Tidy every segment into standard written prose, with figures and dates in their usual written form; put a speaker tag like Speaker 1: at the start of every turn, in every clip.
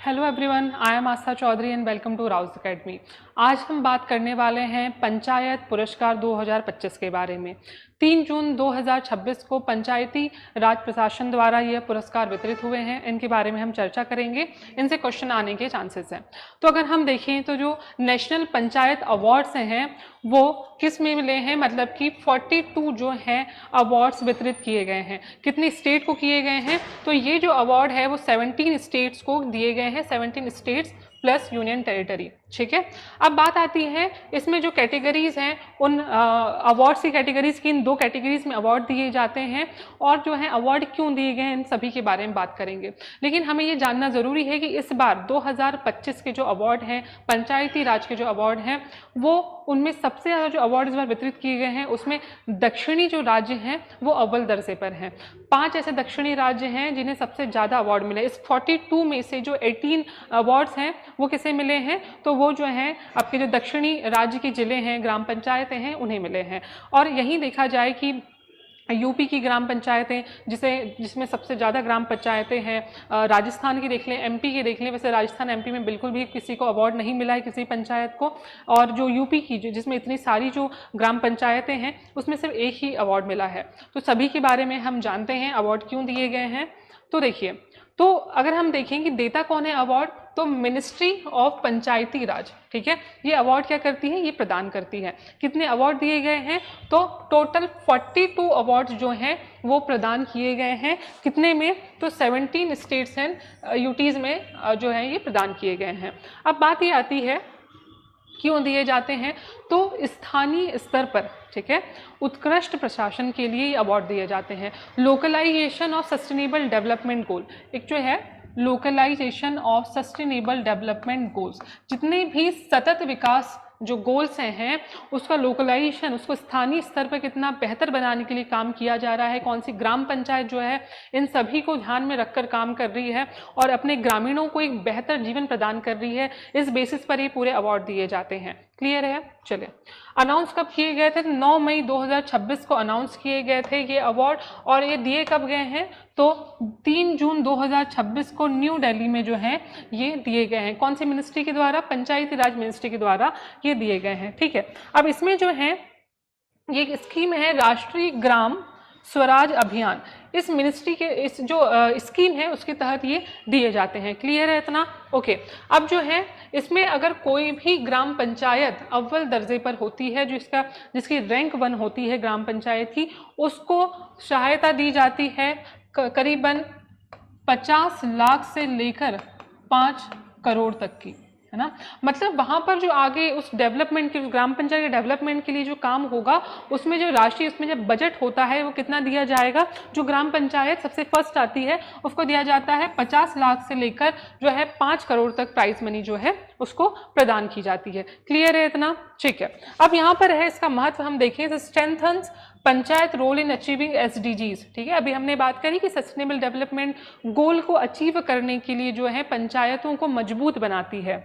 Speaker 1: Hello everyone, I am Aastha Chaudhary and welcome to Rau's Academy. आज हम बात करने वाले हैं पंचायत पुरस्कार 2025 के बारे में। 3 जून 2026 को पंचायती राज प्रशासन द्वारा यह पुरस्कार वितरित हुए हैं। इनके बारे में हम चर्चा करेंगे, इनसे क्वेश्चन आने के चांसेस हैं। तो अगर हम देखें तो जो नेशनल पंचायत अवार्ड्स हैं वो किस में मिले हैं, मतलब कि 42 जो हैं अवार्ड्स वितरित किए गए हैं। कितनी स्टेट को किए गए हैं, तो ये जो अवार्ड है वो 17 स्टेट्स को दिए गए हैं, 17 स्टेट्स प्लस यूनियन टेरिटरी। ठीक है, अब बात आती है इसमें जो कैटेगरीज हैं उन अवार्ड्स की कैटेगरीज की, इन 2 कैटेगरीज में अवार्ड दिए जाते हैं और जो है अवार्ड क्यों दिए गए हैं इन सभी के बारे में बात करेंगे। लेकिन हमें ये जानना ज़रूरी है कि इस बार 2025 के जो अवार्ड हैं, पंचायती राज के जो अवार्ड हैं, वो उनमें सबसे ज़्यादा जो अवार्ड इस बार वितरित किए गए हैं उसमें दक्षिणी जो राज्य हैं वो अव्वल दर्जे पर हैं। 5 ऐसे दक्षिणी राज्य हैं जिन्हें सबसे ज़्यादा अवार्ड मिले। इस 42 में से जो 18 अवार्ड्स हैं वो किसे मिले हैं, तो वो जो हैं आपके जो दक्षिणी राज्य के ज़िले हैं, ग्राम पंचायतें हैं, उन्हें मिले हैं। और यहीं देखा जाए कि यूपी की ग्राम पंचायतें जिसमें सबसे ज़्यादा ग्राम पंचायतें हैं, राजस्थान की देख लें, एमपी की देख लें। वैसे राजस्थान एमपी में बिल्कुल भी किसी को अवार्ड नहीं मिला है, किसी पंचायत को। और जो यूपी की जिसमें इतनी सारी जो ग्राम पंचायतें हैं उसमें सिर्फ एक ही अवार्ड मिला है। तो सभी के बारे में हम जानते हैं अवार्ड क्यों दिए गए हैं। तो देखिए, तो अगर हम देखें कि देता कौन है अवार्ड, तो मिनिस्ट्री ऑफ पंचायती राज। ठीक है, ये अवार्ड क्या करती है, ये प्रदान करती है। कितने अवार्ड दिए गए हैं, तो टोटल 42 अवार्ड्स जो हैं वो प्रदान किए गए हैं। कितने में, तो 17 स्टेट्स एंड यूटीज़ में जो है ये प्रदान किए गए हैं। अब बात ये आती है क्यों दिए जाते हैं, तो स्थानीय स्तर पर, ठीक है, उत्कृष्ट प्रशासन के लिए ये अवार्ड दिए जाते हैं। Localisation of sustainable development goal, एक जो है localisation of sustainable development goals, जितने भी सतत विकास जो गोल्स हैं उसका लोकलाइजेशन, उसको स्थानीय स्तर पर कितना बेहतर बनाने के लिए काम किया जा रहा है। कौन सी ग्राम पंचायत जो है इन सभी को ध्यान में रखकर काम कर रही है और अपने ग्रामीणों को एक बेहतर जीवन प्रदान कर रही है, इस बेसिस पर ये पूरे अवार्ड दिए जाते हैं। क्लियर है। चलिए, अनाउंस कब किए गए थे, 9 मई 2026 को अनाउंस किए गए थे ये अवार्ड। और ये दिए कब गए हैं, तो 3 जून 2026 को न्यू दिल्ली में जो है ये दिए गए हैं। कौन सी मिनिस्ट्री के द्वारा, पंचायती राज मिनिस्ट्री के द्वारा ये दिए गए हैं। ठीक है, अब इसमें जो है ये स्कीम है राष्ट्रीय ग्राम स्वराज अभियान। इस मिनिस्ट्री के इस जो स्कीम है उसके तहत ये दिए जाते हैं। क्लियर है इतना। ओके, अब जो है इसमें अगर कोई भी ग्राम पंचायत अव्वल दर्जे पर होती है, जिसकी रैंक 1 होती है ग्राम पंचायत की, उसको सहायता दी जाती है करीबन 50 लाख से लेकर 5 करोड़ तक की, है ना। मतलब वहाँ पर जो आगे उस डेवलपमेंट के, ग्राम पंचायत के डेवलपमेंट के लिए जो काम होगा उसमें जो राशि, उसमें जब बजट होता है वो कितना दिया जाएगा, जो ग्राम पंचायत सबसे फर्स्ट आती है उसको दिया जाता है 50 लाख से लेकर जो है 5 करोड़ तक प्राइज मनी जो है उसको प्रदान की जाती है। क्लियर है इतना। ठीक है, अब यहाँ पर है इसका महत्व हम देखें, strengthens panchayat role in achieving SDGs। ठीक है, अभी हमने बात करी कि सस्टेनेबल डेवलपमेंट गोल को अचीव करने के लिए जो है पंचायतों को मजबूत बनाती है।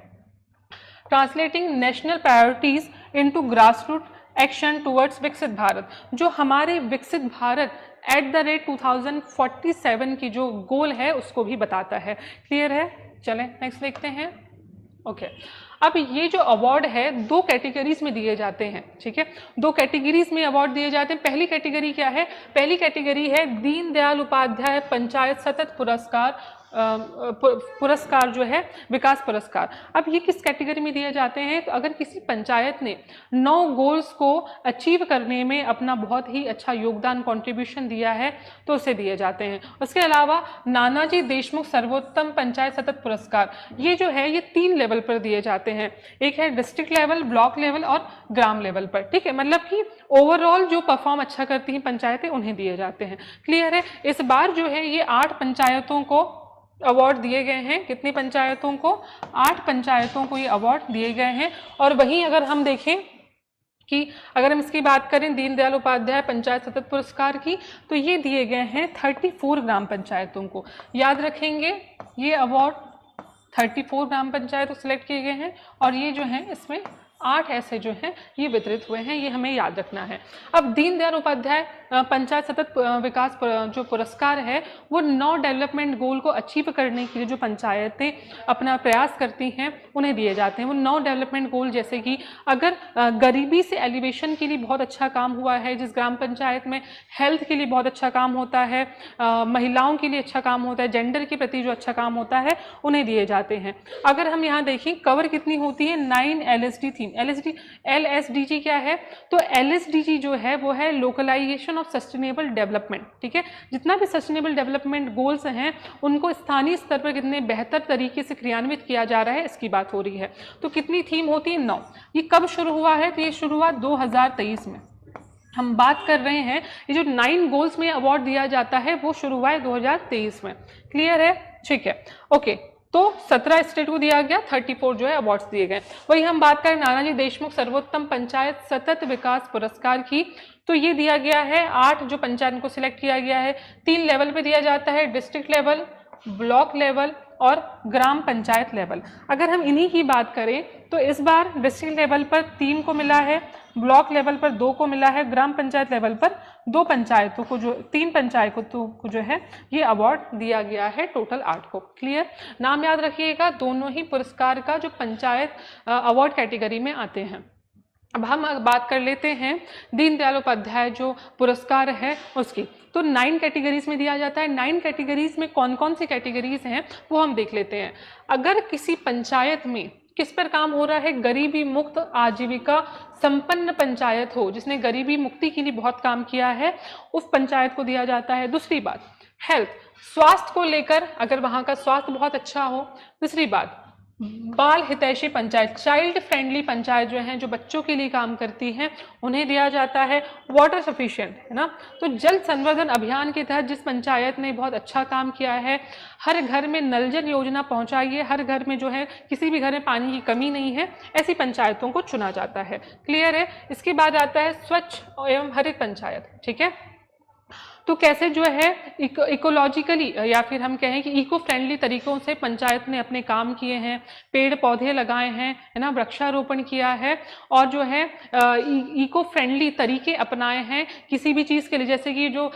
Speaker 1: Translating national priorities into grassroot action towards विकसित भारत, जो हमारे विकसित भारत @ 2047 की जो गोल है उसको भी बताता है। क्लियर है। चलें नेक्स्ट देखते हैं। ओके, अब ये जो अवार्ड है 2 कैटेगरीज में दिए जाते हैं। ठीक है, 2 कैटेगरीज में अवार्ड दिए जाते हैं। पहली कैटेगरी क्या है, पहली कैटेगरी है दीनदयाल उपाध्याय पंचायत सतत पुरस्कार जो है विकास पुरस्कार। अब ये किस कैटेगरी में दिए जाते हैं, तो अगर किसी पंचायत ने 9 गोल्स को अचीव करने में अपना बहुत ही अच्छा योगदान, कंट्रीब्यूशन दिया है तो उसे दिए जाते हैं। उसके अलावा नानाजी देशमुख सर्वोत्तम पंचायत सतत पुरस्कार, ये जो है ये 3 लेवल पर दिए जाते हैं। एक है डिस्ट्रिक्ट लेवल, ब्लॉक लेवल और ग्राम लेवल पर। ठीक है, मतलब कि ओवरऑल जो परफॉर्म अच्छा करती हैं पंचायतें उन्हें दिए जाते हैं। क्लियर है। इस बार जो है ये 8 पंचायतों को अवार्ड दिए गए हैं। कितनी पंचायतों को, 8 पंचायतों को ये अवार्ड दिए गए हैं। और वहीं अगर हम देखें कि अगर हम इसकी बात करें दीनदयाल उपाध्याय पंचायत सतत पुरस्कार की, तो ये दिए गए हैं 34 ग्राम पंचायतों को। याद रखेंगे ये अवार्ड 34 ग्राम पंचायत को सिलेक्ट किए गए हैं और ये जो है इसमें 8 ऐसे जो हैं ये वितरित हुए हैं, ये हमें याद रखना है। अब दीनदयाल उपाध्याय पंचायत सतत विकास जो पुरस्कार है वो 9 डेवलपमेंट गोल को अचीव करने के लिए जो पंचायतें अपना प्रयास करती हैं उन्हें दिए जाते हैं। वो 9 डेवलपमेंट गोल, जैसे कि अगर गरीबी से एलिवेशन के लिए बहुत अच्छा काम हुआ है, जिस ग्राम पंचायत में हेल्थ के लिए बहुत अच्छा काम होता है, महिलाओं के लिए अच्छा काम होता है, जेंडर के प्रति जो अच्छा काम होता है, उन्हें दिए जाते हैं। अगर हम यहाँ देखें कवर कितनी होती है, 9 LSD थीम। LSDG क्या है, तो LSDG जो है वो है लोकलाइजेशन ऑफ सस्टेनेबल डेवलपमेंट, ठीक है। जितना भी सस्टेनेबल डेवलपमेंट गोल्स हैं उनको स्थानीय स्तर पर कितने बेहतर तरीके से क्रियान्वित किया जा रहा है, इसकी बात हो रही है। तो कितनी थीम होती है, 9। ये कब शुरू हुआ है, तो ये शुरू हुआ 2023 में। हम बात कर रहे हैं ये जो 9 गोल्स में अवार्ड दिया जाता है वो शुरू हुआ है 2023 में। क्लियर है, ठीक है, ओके। तो 17 स्टेट को दिया गया, 34 जो है अवार्ड्स दिए गए। वही हम बात करें नानाजी देशमुख सर्वोत्तम पंचायत सतत विकास पुरस्कार की, तो ये दिया गया है 8 जो पंचायत को सिलेक्ट किया गया है। 3 लेवल पे दिया जाता है, डिस्ट्रिक्ट लेवल, ब्लॉक लेवल और ग्राम पंचायत लेवल। अगर हम इन्हीं की बात करें तो इस बार डिस्ट्रिक्ट लेवल पर 3 को मिला है, ब्लॉक लेवल पर 2 को मिला है, ग्राम पंचायत लेवल पर 2 पंचायतों को जो 3 पंचायतों को जो है ये अवार्ड दिया गया है, टोटल 8 को। क्लियर, नाम याद रखिएगा, दोनों ही पुरस्कार का जो पंचायत अवार्ड कैटेगरी में आते हैं। अब हम बात कर लेते हैं दीनदयाल उपाध्याय जो पुरस्कार है उसकी। तो 9 कैटेगरीज में दिया जाता है। 9 कैटेगरीज में कौन कौन सी कैटेगरीज हैं वो हम देख लेते हैं। अगर किसी पंचायत में किस पर काम हो रहा है, गरीबी मुक्त आजीविका संपन्न पंचायत हो, जिसने गरीबी मुक्ति के लिए बहुत काम किया है, उस पंचायत को दिया जाता है। दूसरी बात, हेल्थ, स्वास्थ्य को लेकर अगर वहाँ का स्वास्थ्य बहुत अच्छा हो। तीसरी बात, बाल हितैषी पंचायत, चाइल्ड फ्रेंडली पंचायत जो हैं, जो बच्चों के लिए काम करती हैं, उन्हें दिया जाता है। वाटर सफिशिएंट है ना, तो जल संवर्धन अभियान के तहत जिस पंचायत ने बहुत अच्छा काम किया है, हर घर में नल जल योजना पहुंचाई है, हर घर में जो है किसी भी घर में पानी की कमी नहीं है, ऐसी पंचायतों को चुना जाता है। क्लियर है। इसके बाद आता है स्वच्छ एवं हरित पंचायत, ठीक है। तो कैसे जो है इकोलॉजिकली या फिर हम कहें कि इको फ्रेंडली तरीकों से पंचायत ने अपने काम किए हैं, पेड़ पौधे लगाए हैं, है ना, वृक्षारोपण किया है, और जो है इको फ्रेंडली तरीके अपनाए हैं किसी भी चीज़ के लिए, जैसे कि जो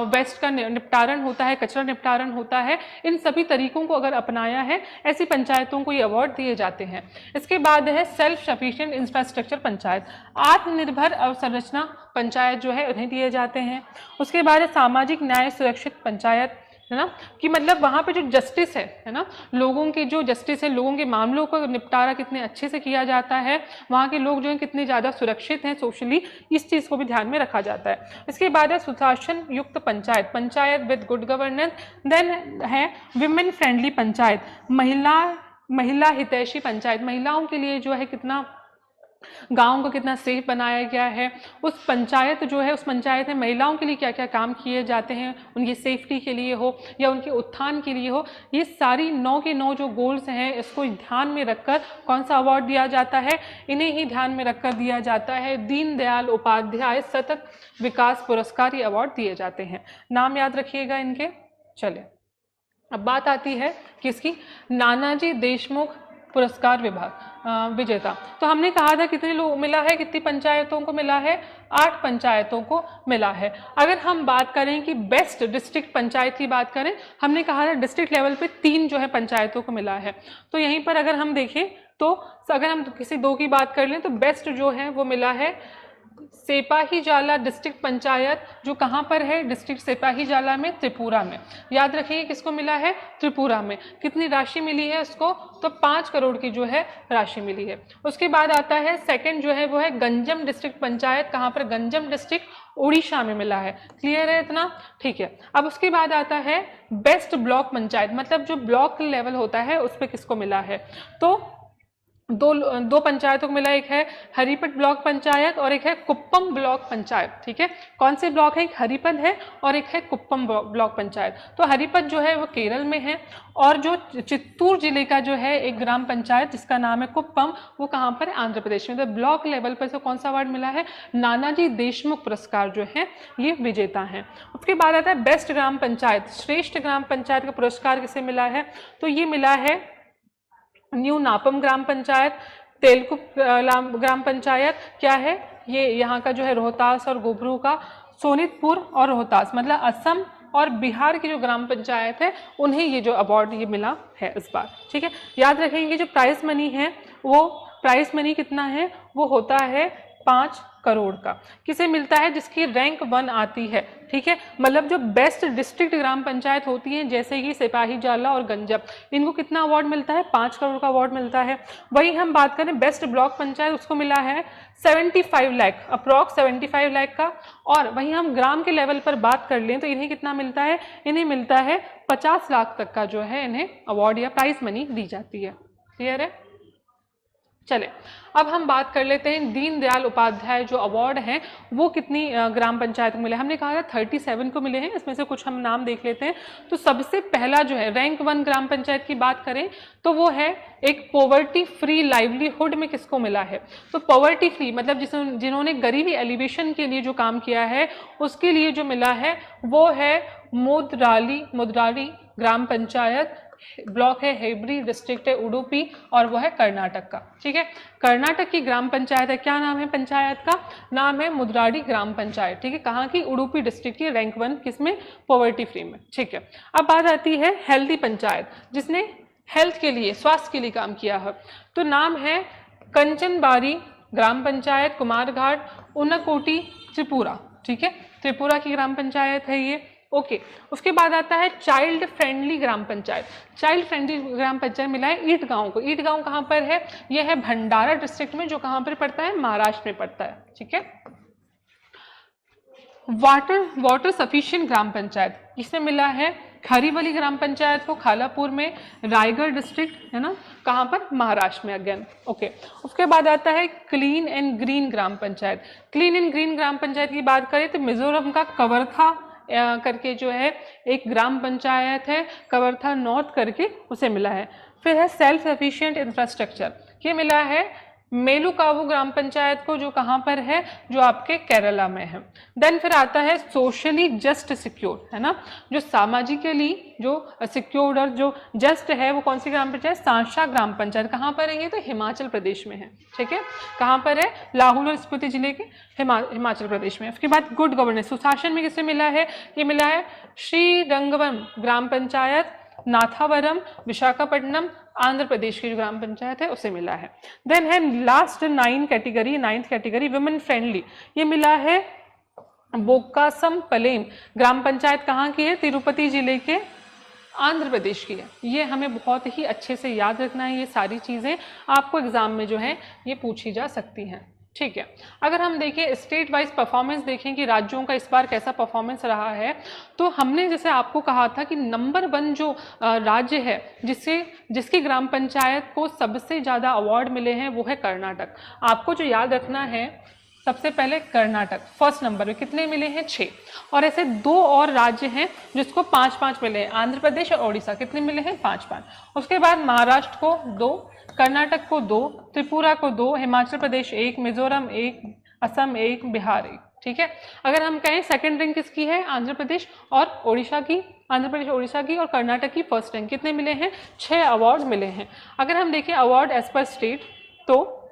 Speaker 1: वेस्ट का निपटारण होता है, कचरा निपटारण होता है, इन सभी तरीकों को अगर अपनाया है, ऐसी पंचायतों को ये अवार्ड दिए जाते हैं। इसके बाद है सेल्फ सफिशिएंट इंफ्रास्ट्रक्चर पंचायत, आत्मनिर्भर अवसंरचना पंचायत जो है उन्हें दिए जाते हैं। उसके बाद सामाजिक न्याय सुरक्षित पंचायत, है ना, कि मतलब वहाँ पे जो जस्टिस है ना, लोगों की जो जस्टिस है, लोगों के मामलों को निपटारा कितने अच्छे से किया जाता है, वहाँ के लोग जो हैं कितने ज़्यादा सुरक्षित हैं सोशली, इस चीज़ को भी ध्यान में रखा जाता है। इसके बाद है सुशासन युक्त panchayat, panchayat with good governance. Then है विमेन फ्रेंडली पंचायत, महिला हितैषी पंचायत, महिलाओं के लिए जो है कितना गांव को कितना सेफ बनाया गया है, उस पंचायत जो है, उस पंचायत में महिलाओं के लिए क्या क्या काम किए जाते हैं, उनकी सेफ्टी के लिए हो या उनके उत्थान के लिए हो, ये सारी 9 के 9 जो गोल्स हैं, इसको ध्यान में रखकर कौन सा अवार्ड दिया जाता है, इन्हें ही ध्यान में रखकर दिया जाता है दीनदयाल उपाध्याय सतत विकास पुरस्कार, ये अवार्ड दिए जाते हैं। नाम याद रखिएगा इनके। चले, अब बात आती है किसकी, नानाजी देशमुख पुरस्कार विभाग विजेता। तो हमने कहा था कितने लोग मिला है, कितनी पंचायतों को मिला है, 8 पंचायतों को मिला है। अगर हम बात करें कि बेस्ट डिस्ट्रिक्ट पंचायत की बात करें, हमने कहा था डिस्ट्रिक्ट लेवल पे 3 जो है पंचायतों को मिला है। तो यहीं पर अगर हम देखें तो अगर हम किसी 2 की बात कर लें तो बेस्ट जो है वो मिला है सेपाहीजाला डिस्ट्रिक्ट पंचायत, जो कहाँ पर है, डिस्ट्रिक्ट सेपाहीजाला में, त्रिपुरा में। याद रखिए किसको मिला है, त्रिपुरा में। कितनी राशि मिली है उसको, तो 5 करोड़ की जो है राशि मिली है। उसके बाद आता है सेकंड जो है वो है गंजम डिस्ट्रिक्ट पंचायत, कहाँ पर, गंजम डिस्ट्रिक्ट उड़ीसा में मिला है। क्लियर है इतना, ठीक है। अब उसके बाद आता है बेस्ट ब्लॉक पंचायत, मतलब जो ब्लॉक लेवल होता है उस पर किसको मिला है, तो दो पंचायतों को मिला, एक है हरिपद ब्लॉक पंचायत और एक है कुप्पम ब्लॉक पंचायत, ठीक है। कौन से ब्लॉक है, एक हरिपद है और एक है कुप्पम ब्लॉक पंचायत। तो हरिपद जो है वो केरल में है, और जो चित्तूर जिले का जो है एक ग्राम पंचायत जिसका नाम है कुप्पम, वो कहाँ पर, आंध्र प्रदेश में। तो ब्लॉक लेवल पर से कौन सा अवार्ड मिला है, नानाजी देशमुख पुरस्कार जो है ये विजेता हैं। उसके बाद आता है बेस्ट ग्राम पंचायत, श्रेष्ठ ग्राम पंचायत का पुरस्कार किसे मिला है, तो ये मिला है न्यू नापम ग्राम पंचायत, तेलकुप ग्राम पंचायत क्या है, ये यहाँ का जो है रोहतास और गोबरू का, सोनितपुर और रोहतास मतलब असम और बिहार की जो ग्राम पंचायत है उन्हें ये जो अवार्ड ये मिला है इस बार। ठीक है, याद रखेंगे जो प्राइज मनी है वो प्राइज मनी कितना है, वो होता है 5 करोड़ का। किसे मिलता है, जिसकी रैंक 1 आती है। ठीक है, मतलब जो बेस्ट डिस्ट्रिक्ट ग्राम पंचायत होती हैं जैसे कि सिपाही जाला और गंजब, इनको कितना अवार्ड मिलता है, 5 करोड़ का अवार्ड मिलता है। वही हम बात करें बेस्ट ब्लॉक पंचायत, उसको मिला है 75 लाख, अप्रॉक्स 75 लाख का। और वहीं हम ग्राम के लेवल पर बात कर लें तो इन्हें कितना मिलता है, इन्हें मिलता है 50 लाख तक का जो है इन्हें अवार्ड या प्राइज मनी दी जाती है। क्लियर है। चले अब हम बात कर लेते हैं दीनदयाल उपाध्याय जो अवार्ड हैं वो कितनी ग्राम पंचायत को मिले। हमने कहा था 37 को मिले हैं, इसमें से कुछ हम नाम देख लेते हैं। तो सबसे पहला जो है रैंक 1 ग्राम पंचायत की बात करें तो वो है एक पॉवर्टी फ्री लाइवलीहुड में किसको मिला है। तो पॉवर्टी फ्री मतलब जिन्होंने गरीबी एलिवेशन के लिए जो काम किया है उसके लिए जो मिला है वो है मुद्राली ग्राम पंचायत, ब्लॉक है हेबरी, डिस्ट्रिक्ट है उडुपी और वो है कर्नाटक का। ठीक है, कर्नाटक की ग्राम पंचायत है, क्या नाम है पंचायत का, नाम है मुद्राडी ग्राम पंचायत। ठीक है, कहाँ की, उडुपी डिस्ट्रिक्ट की, रैंक 1 किसमें, पॉवर्टी फ्री में। ठीक है, अब बात आती है हेल्दी पंचायत, जिसने हेल्थ के लिए, स्वास्थ्य के लिए काम किया है। तो नाम है कंचनबारी ग्राम पंचायत, कुमारघाट, उनकोटी, त्रिपुरा। ठीक है, त्रिपुरा की ग्राम पंचायत है ये। ओके, उसके बाद आता है चाइल्ड फ्रेंडली ग्राम पंचायत। चाइल्ड फ्रेंडली ग्राम पंचायत मिला है ईट गांव को। ईट गांव कहाँ पर है, यह है भंडारा डिस्ट्रिक्ट में, जो कहाँ पर पड़ता है, महाराष्ट्र में पड़ता है। ठीक है, वाटर सफिशिएंट ग्राम पंचायत, इसमें मिला है खरीवली ग्राम पंचायत को, खालापुर में, रायगढ़ डिस्ट्रिक्ट है ना, कहाँ पर, महाराष्ट्र में अगेन। ओके, उसके बाद आता है clean and green gram panchayat. Clean and green gram panchayat की बात करें तो मिजोरम का कवरथा करके जो है एक ग्राम पंचायत है, कवरथा नॉर्थ करके, उसे मिला है। फिर है सेल्फ सफिशिएंट इंफ्रास्ट्रक्चर, ये मिला है मेलुकावु ग्राम पंचायत को, जो कहाँ पर है, जो आपके केरला में है। देन फिर आता है सोशली जस्ट सिक्योर, है ना, जो सामाजिकली जो सिक्योर्ड और जो जस्ट है, वो कौन सी ग्राम पंचायत, सांशा ग्राम पंचायत। कहाँ पर है ये, तो हिमाचल प्रदेश में है। ठीक है, कहाँ पर है, लाहौल और स्पीति जिले के हिमाचल प्रदेश में। उसके बाद गुड गवर्नेंस, सुशासन में किसे मिला है, ये मिला है श्रीरंगवम ग्राम पंचायत, नाथावरम, विशाखापट्टनम, आंध्र प्रदेश की जो ग्राम पंचायत है उसे मिला है। देन है last 9 category, 9th category women friendly, ये मिला है बोकासम पलेम ग्राम पंचायत, कहाँ की है, तिरुपति जिले के, आंध्र प्रदेश की है। ये हमें बहुत ही अच्छे से याद रखना है, ये सारी चीज़ें आपको एग्जाम में जो है ये पूछी जा सकती हैं। ठीक है, अगर हम देखें स्टेट वाइज परफॉर्मेंस देखें कि राज्यों का इस बार कैसा परफॉर्मेंस रहा है, तो हमने जैसे आपको कहा था कि नंबर 1 जो राज्य है जिसकी ग्राम पंचायत को सबसे ज़्यादा अवार्ड मिले हैं वो है कर्नाटक। आपको जो याद रखना है, सबसे पहले कर्नाटक फर्स्ट नंबर में, कितने मिले हैं, 6। और ऐसे 2 और राज्य हैं जिसको 5-5 मिले हैं, आंध्र प्रदेश और ओडिशा, कितने मिले हैं, 5-5। उसके बाद महाराष्ट्र को 2, कर्नाटक को 2, त्रिपुरा को 2, हिमाचल प्रदेश 1, मिजोरम 1, असम 1, बिहार 1। ठीक है, अगर हम कहें सेकंड रैंक किसकी है, आंध्र प्रदेश और ओडिशा की, आंध्र प्रदेश ओडिशा की, और कर्नाटक की फर्स्ट रैंक। कितने मिले हैं, 6 अवार्ड मिले हैं। अगर हम देखें अवार्ड एज पर स्टेट, तो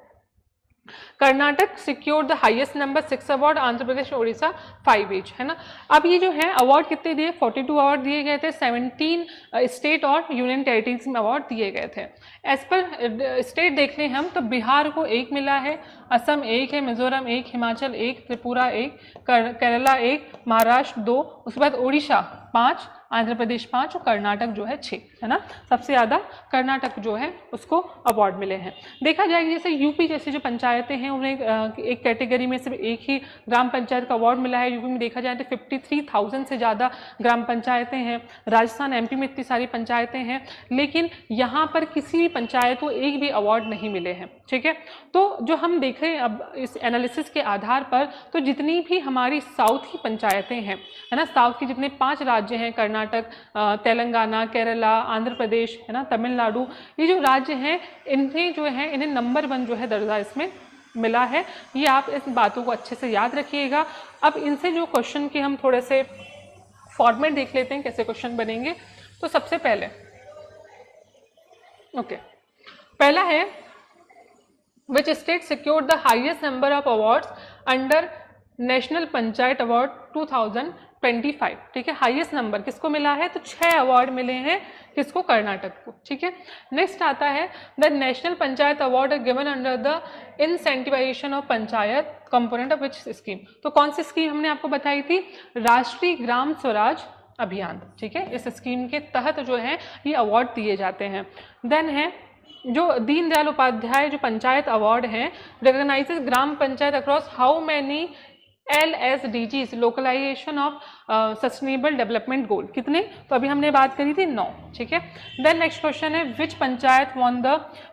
Speaker 1: Karnataka secured the highest number 6 award, Andhra Pradesh Odisha 5 each, है ना। अब ये जो है अवार्ड कितने दिए, 42 अवार्ड दिए गए थे, 17 स्टेट और यूनियन टेरिटरीज में अवार्ड दिए गए थे। एज पर स्टेट देख लें हम तो बिहार को 1 मिला है, असम 1 है, मिजोरम 1, हिमाचल 1, त्रिपुरा 1, केरला 1, महाराष्ट्र 2, उसके बाद ओडिशा 5, आंध्र प्रदेश 5 और कर्नाटक जो है 6, है ना। सबसे ज़्यादा कर्नाटक जो है उसको अवार्ड मिले हैं। देखा जाएगा जैसे यूपी जैसे जो पंचायतें हैं उन्हें एक कैटेगरी में सिर्फ एक ही ग्राम पंचायत का अवार्ड मिला है। यूपी में देखा जाए तो 53,000 से ज़्यादा ग्राम पंचायतें हैं। राजस्थान एमपी में इतनी सारी पंचायतें हैं, लेकिन यहाँ पर किसी भी पंचायत को एक भी अवार्ड नहीं मिले हैं। ठीक है, तो जो हम देखें अब इस एनालिसिस के आधार पर, तो जितनी भी हमारी साउथ की पंचायतें हैं, है ना, साउथ की जितने 5 राज्य हैं, कर्नाटक, तेलंगाना, केरला, आंध्र प्रदेश, है ना, तमिलनाडु, ये जो राज्य हैं इन्हें जो है इन्हें नंबर 1 जो है दर्जा इसमें मिला है। ये आप इस बातों को अच्छे से याद रखिएगा। अब इनसे जो क्वेश्चन के हम थोड़े से फॉर्मेट देख लेते हैं कैसे क्वेश्चन बनेंगे। तो सबसे पहले पहला है Which state secured the highest number of awards under national panchayat award 2025? ठीक है, हाईएस्ट नंबर किसको मिला है? तो 6 अवार्ड मिले हैं, किसको? कर्नाटक को। ठीक है, नेक्स्ट आता है the national panchayat award given under the incentivisation of panchayat component of which scheme? तो कौन सी स्कीम हमने आपको बताई थी? राष्ट्रीय ग्राम स्वराज अभियान। ठीक है, इस स्कीम के तहत जो है ये अवार्ड दिए जाते हैं। देन है जो दीनदयाल उपाध्याय जो पंचायत अवार्ड है, recognises gram panchayat across how many LSDGs, localisation of sustainable development goal? कितने? तो अभी हमने बात करी थी 9। ठीक है, देन नेक्स्ट क्वेश्चन है which panchayat won the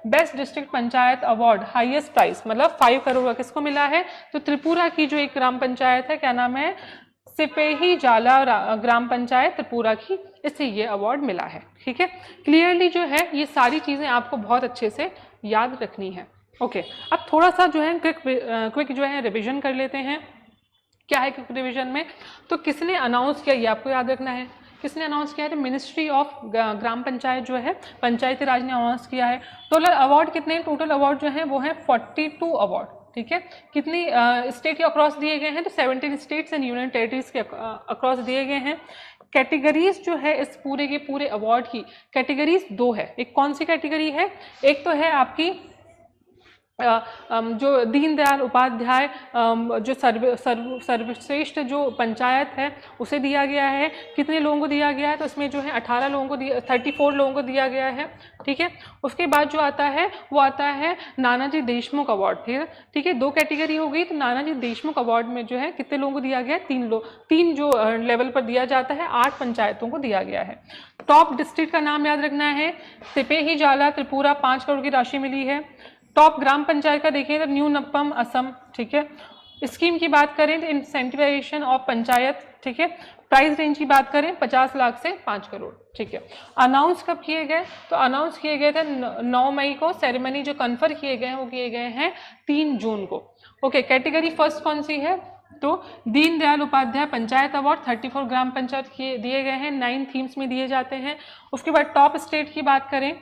Speaker 1: best district panchayat award highest prize? मतलब 5 करोड़ का किसको मिला है? तो त्रिपुरा की जो एक ग्राम पंचायत है, क्या नाम है? सिपेही जाला ग्राम पंचायत त्रिपुरा की, इससे ये अवार्ड मिला है। ठीक है, क्लियरली जो है ये सारी चीज़ें आपको बहुत अच्छे से याद रखनी है। ओके, अब थोड़ा सा जो है क्विक जो है रिविजन कर लेते हैं। क्या है क्विक रिविजन में? तो किसने अनाउंस किया ये आपको याद रखना है। किसने अनाउंस किया है? तो मिनिस्ट्री ऑफ ग्राम पंचायत जो है, पंचायती राज ने अनाउंस किया है। टोटल अवार्ड कितने? टोटल अवार्ड जो है वो है 42 अवार्ड। ठीक है, कितनी स्टेट के अक्रॉस दिए गए हैं? तो 17 स्टेट्स एंड यूनियन टेरिटरीज के अक्रॉस दिए गए हैं। कैटेगरीज जो है इस पूरे के पूरे अवार्ड की कैटेगरीज 2 है। एक कौन सी कैटेगरी है? एक तो है आपकी जो दीनदयाल उपाध्याय जो सर्वश्रेष्ठ जो पंचायत है उसे दिया गया है। कितने लोगों को दिया गया है? तो इसमें जो है 18 लोगों को 34 लोगों को दिया गया है। ठीक है, उसके बाद जो आता है वो आता है नानाजी देशमुख अवार्ड। ठीक है, 2 कैटेगरी हो गई। तो नानाजी देशमुख अवार्ड में जो है कितने लोगों को दिया गया है? 3 लोग, 3 जो लेवल पर दिया जाता है, 8 पंचायतों को दिया गया है। टॉप डिस्ट्रिक्ट का नाम याद रखना है, सिपेही जाला त्रिपुरा, 5 करोड़ की राशि मिली है। टॉप ग्राम पंचायत का देखिए तो न्यू नप्पम असम। ठीक है, स्कीम की बात करें तो इंसेंटिवाइजेशन ऑफ पंचायत। ठीक है, प्राइस रेंज की बात करें 50 लाख से 5 करोड़। ठीक है, अनाउंस कब किए गए? तो अनाउंस किए गए थे 9 मई को। सेरेमनी जो कन्फर किए गए हैं वो किए गए हैं 3 जून को। ओके, कैटेगरी फर्स्ट कौन सी है? तो दीनदयाल उपाध्याय पंचायत अवार्ड 34 ग्राम पंचायत दिए गए हैं, 9 थीम्स में दिए जाते हैं। उसके बाद टॉप स्टेट की बात करें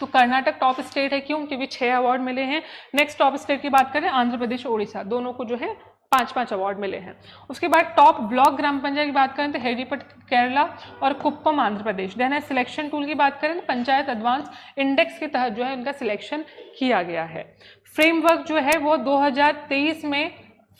Speaker 1: तो कर्नाटक टॉप स्टेट है। क्यों? क्योंकि 6 अवार्ड मिले हैं। नेक्स्ट टॉप स्टेट की बात करें आंध्र प्रदेश और उड़ीसा, दोनों को जो है 5-5 अवार्ड मिले हैं। उसके बाद टॉप ब्लॉक ग्राम पंचायत की बात करें तो हेरीपट केरला और कुप्पम आंध्र प्रदेश। देन है सिलेक्शन टूल की बात करें तो पंचायत एडवांस इंडेक्स के तहत जो है उनका सिलेक्शन किया गया है। फ्रेमवर्क जो है वो 2023 में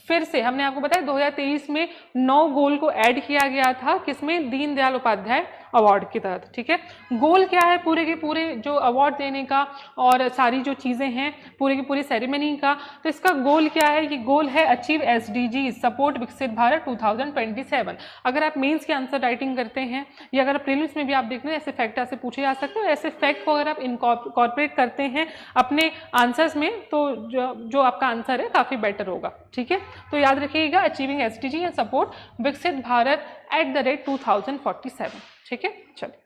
Speaker 1: फिर से हमने आपको बताया 2023 में 9 गोल को ऐड किया गया था। किसमें? दीनदयाल उपाध्याय अवार्ड के तहत। ठीक है, गोल क्या है पूरे के पूरे जो अवार्ड देने का और सारी जो चीज़ें हैं पूरी की पूरी सेरेमनी का? तो इसका गोल क्या है? कि गोल है अचीव SDG, सपोर्ट विकसित भारत 2027। अगर आप मेंस के आंसर राइटिंग करते हैं या अगर प्रीलिम्स में भी आप देखते हैं ऐसे फैक्ट आपसे पूछे जा सकते हैं, ऐसे फैक्ट को अगर आप इनकॉर्पोरेट करते हैं अपने आंसर्स में तो जो आपका आंसर है काफ़ी बेटर होगा। ठीक है, तो याद रखिएगा अचीविंग SDG एंड सपोर्ट विकसित भारत @ 2047। ठीक है, चलिए।